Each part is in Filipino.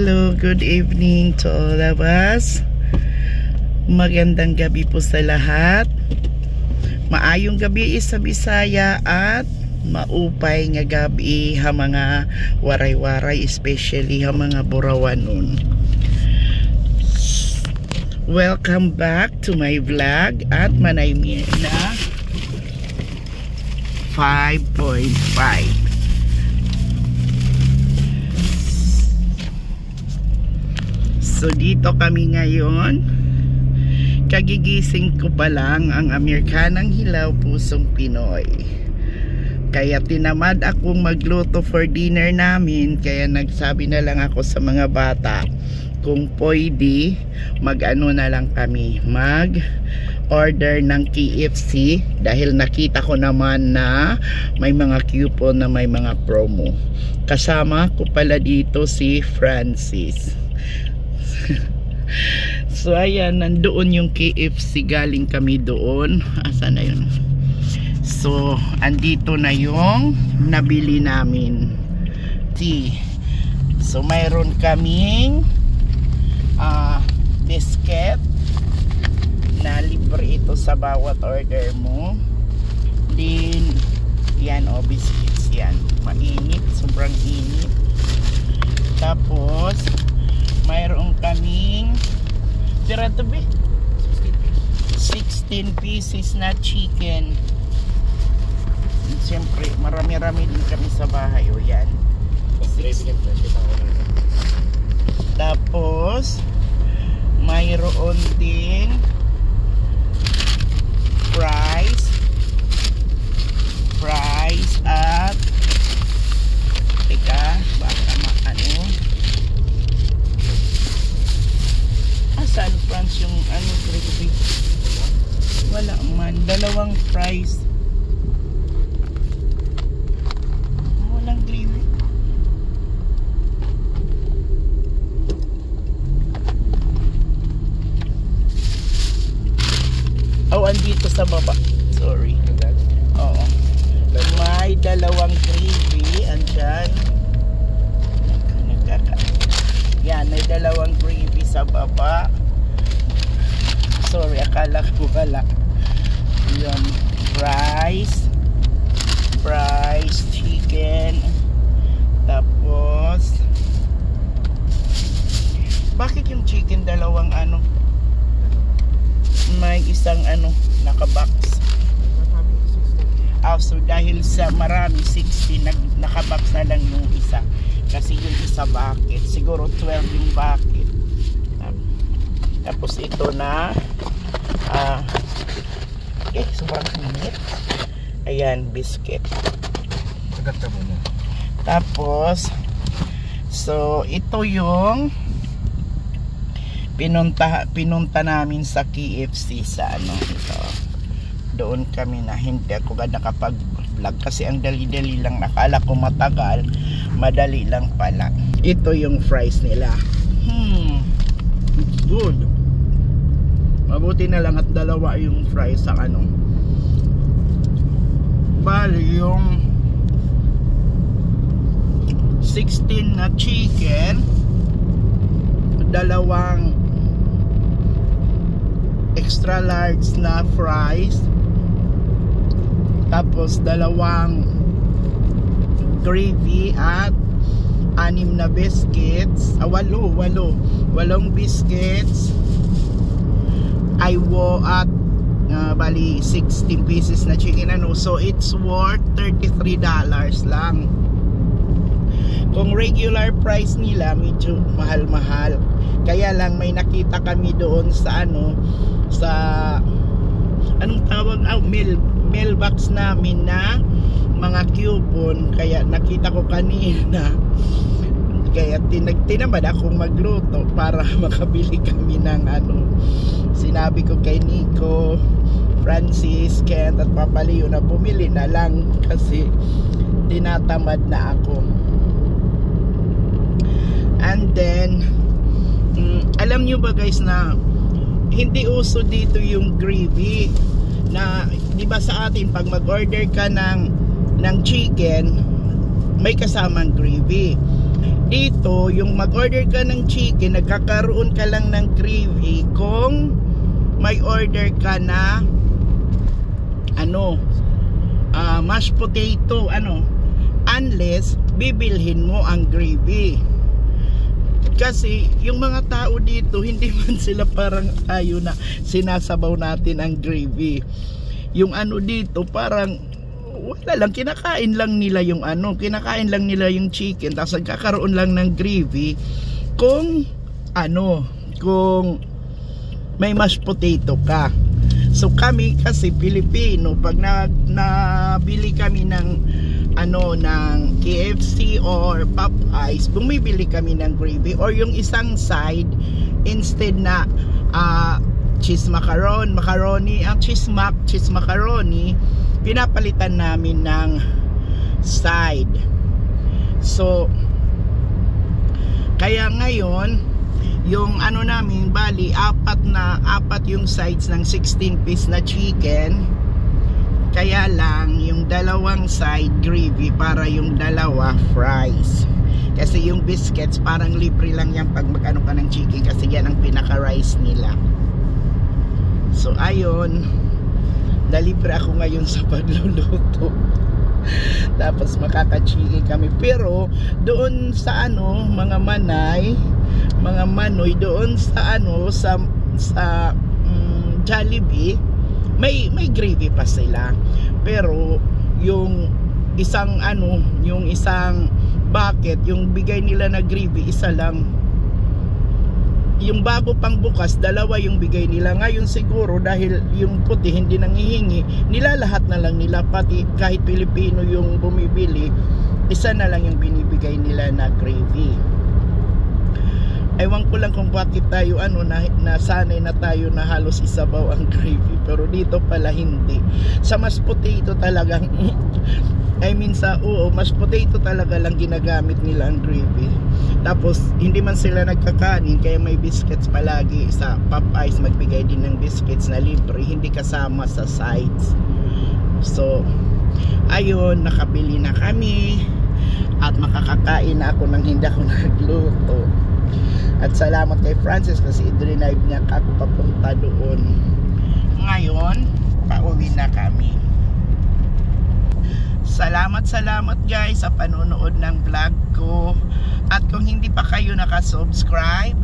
Hello, good evening to all of us. Magandang gabi po sa lahat. Maayong gabi sa Bisaya at maupay nga gabi ha mga waray-waray, especially ha mga Burawanon. Welcome back to my vlog at manaymi na 5.5. So dito kami ngayon. Kagigising ko pa lang ang Amerikanang Hilaw Pusong Pinoy. Kaya tinamad akong magluto for dinner namin. Kaya nagsabi na lang ako sa mga bata kung pwede mag-ano na lang kami, mag order ng KFC dahil nakita ko naman na may mga coupon na may mga promo. Kasama ko pala dito si Francis. So ayan, nandoon yung KFC, galing kami doon. Asa na yun? So andito na yung nabili namin tea. So mayroon kaming biscuit na libre ito sa bawat order mo. Din yan o, biscuits yan, mainit, sobrang init. Tapos mayroon kaming tira to be 16 pieces na chicken. Siyempre marami-rami din kami sa bahay. O yan, tapos mayroon ding fries at teka, baka maano. Saan France yung ano gravy? Wala man, dalawang fries. Walang gravy. Oh, andito sa baba. Sorry. Oo. May dalawang gravy andyan. Yan, may dalawang gravy sa baba. Sorry, akala ko wala. Yung fries, chicken. Tapos bakit yung chicken dalawang ano? May isang ano nakabox. So dahil sa marami 60, nakabox na lang yung isa. Kasi yung isa bucket, siguro 12 yung bucket. Tapos ito na sobrang init. Ayan, biscuit. Tapos so ito yung pinunta namin sa KFC sa ano ito. Doon kami na hindi ako nakapag-vlog kasi ang dali-dali lang, nakala ko matagal, madali lang pala. Ito yung fries nila. It's good. Mabuti na lang at dalawa yung fries sa ano. Bali yung 16 na chicken, dalawang extra large na fries, tapos dalawang gravy at 6 na biscuits, walong biscuits at bali 16 pieces na chicken ano. So it's worth $33 lang. Kung regular price nila medyo mahal-mahal. Kaya lang may nakita kami doon sa ano, sa anong tawag, mailbox namin na mga coupon. Kaya nakita ko kanina, kaya tinamad akong magluto para makabili kami ng ano. Sinabi ko kay Nico, Francis, Kent at Papa Leo na bumili na lang kasi tinatamad na ako. And then alam nyo ba guys na hindi uso dito yung gravy na, di ba sa atin pag mag-order ka ng chicken may kasamang gravy. dito, yung mag-order ka ng chicken, nagkakaroon ka lang ng gravy kung may order ka na mashed potato, unless bibilhin mo ang gravy. Kasi yung mga tao dito, hindi man sila parang tayo na sinasabaw natin ang gravy. Yung dito parang wala lang, kinakain lang nila yung kinakain lang nila yung chicken, tapos nagkakaroon lang ng gravy kung kung may mashed potato ka. So kami kasi Pilipino, pag nabili kami ng ng KFC or Popeyes, bumibili kami ng gravy or yung isang side, instead na cheese macaroni, cheese macaroni, pinapalitan namin ng side. So kaya ngayon yung namin, bali apat yung sides ng 16 piece na chicken. Kaya lang yung dalawang side gravy para yung dalawa fries. Kasi yung biscuits parang libre lang yan pag mag-ano ka ng chicken, kasi yan ang pinaka-rice nila. So ayun, nalibre ako ngayon sa pagluluto. Tapos makaka-chicken kami. Pero doon sa mga manoy doon sa sa Jollibee, may gravy pa sila, pero yung isang bucket, yung bigay nila na gravy, isa lang. Yung bago pang bukas, dalawa yung bigay nila. Ngayon siguro dahil yung puti hindi nanghihingi, nilalahat na lang nila, pati kahit Pilipino yung bumibili, isa na lang yung binibigay nila na gravy. Ewan ko lang kung bakit tayo nasanay na tayo na halos isabaw ang gravy, pero dito pala hindi. Sa mashed potato talagang mashed potato talaga lang ginagamit nila ang gravy. Tapos hindi man sila nagkakanin, kaya may biscuits palagi. Sa Popeyes magbigay din ng biscuits na libre, hindi kasama sa sides. So ayun, nakabili na kami at makakakain na ako nang hindi ako nagluto. At salamat kay Francis kasi i-drive niya ako papunta doon. Ngayon, pauwi na kami. Salamat guys sa panonood ng vlog ko. At kung hindi pa kayo nakasubscribe,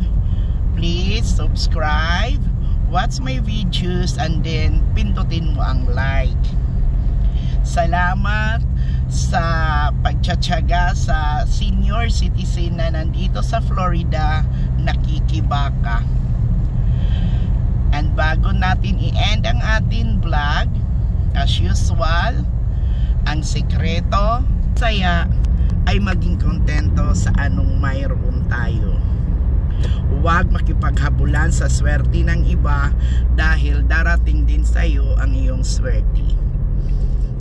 please subscribe, watch my videos, and then pindutin mo ang like. Salamat sa pagtsatsaga sa senior citizen na nandito sa Florida, nakikibaka. And bago natin i-end ang ating vlog, as usual, ang sekreto saya ay maging kontento sa anong mayroon tayo. Huwag makipaghabulan sa swerte ng iba dahil darating din sa iyo ang iyong swerte.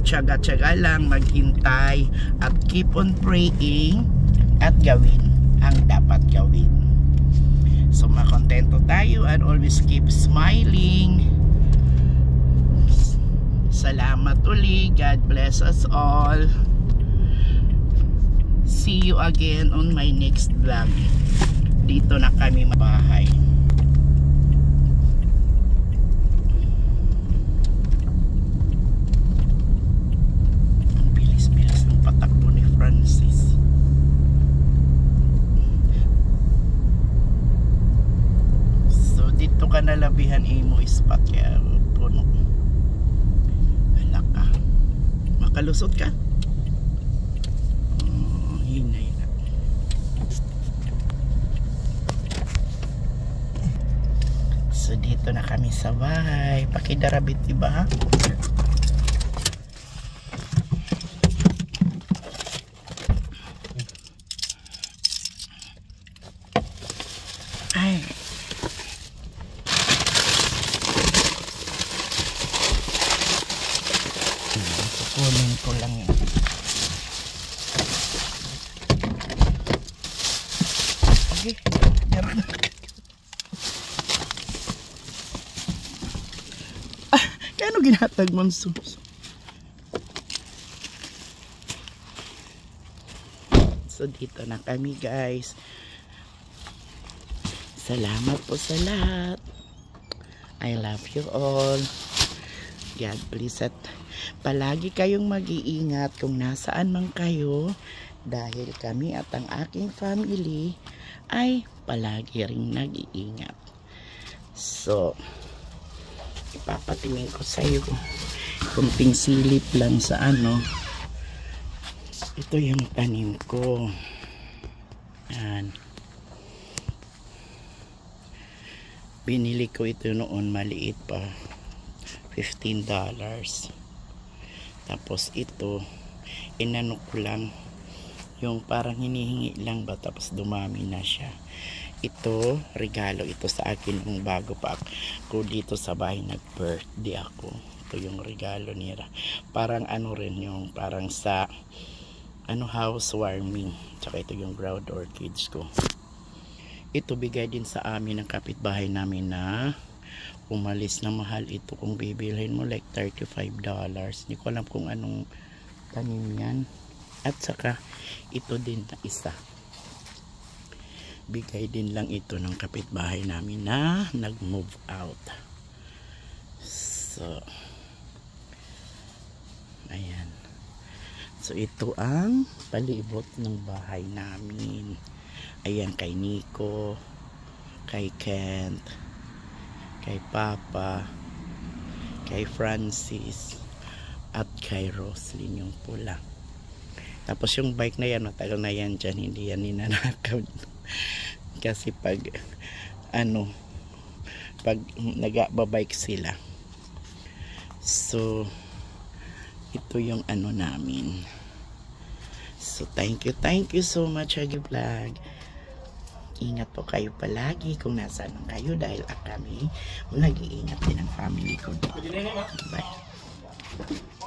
Tiyaga-tiyaga lang, maghintay at keep on praying at gawin ang dapat gawin. So makontento tayo and always keep smiling. Salamat uli. God bless us all. See you again on my next vlog. Dito na kami mabahay. Francis. So dito ka nalabihan imo spot kaya puno. Hala ka. Makalusot ka? Hinay na. So dito na kami sa bahay. Pakidarabit diba ha? Ay. Kukunin ko lang yan. Okay. Meron na. Kaya ano ginatag mong sus? So dito na kami guys. Salamat po sa lahat. I love you all. God bless at palagi kayong mag-iingat kung nasaan man kayo, dahil kami at ang aking family ay palagi ring nag-iingat. So ipapatingin ko sa iyo kunting silip lang sa ano. Ito yung tanim ko. Yan. Binili ko ito noon maliit pa, $15. Tapos ito inano ko lang, yung parang hinihingi lang ba, tapos dumami na siya. Ito regalo ito sa akin nung bago pa ako dito sa bahay, nag-birthday ako. Ito yung regalo nila, parang ano rin yung parang sa ano housewarming. Tsaka ito yung ground orchids ko. Ito bigay din sa amin ng kapitbahay namin na umalis na mahal ito kung bibilhin mo, like $35. Hindi ko alam kung anong tanim yan. At saka ito din na isa, bigay din lang ito ng kapitbahay namin na nag-move out. So ayan. So ito ang palibot ng bahay namin. Ayan, kay Nico, kay Kent, kay Papa, kay Francis, at kay Roslyn yung pula. Tapos yung bike na yan, matagal na yan dyan, hindi yan ninanakaw. Kasi pag ano, pag nagbabike sila. So ito yung ano namin. So thank you so much, Huggy Vlog. Ingat po kayo palagi kung nasaan kayo, dahil kami nag-iingat din ang family ko. Bye.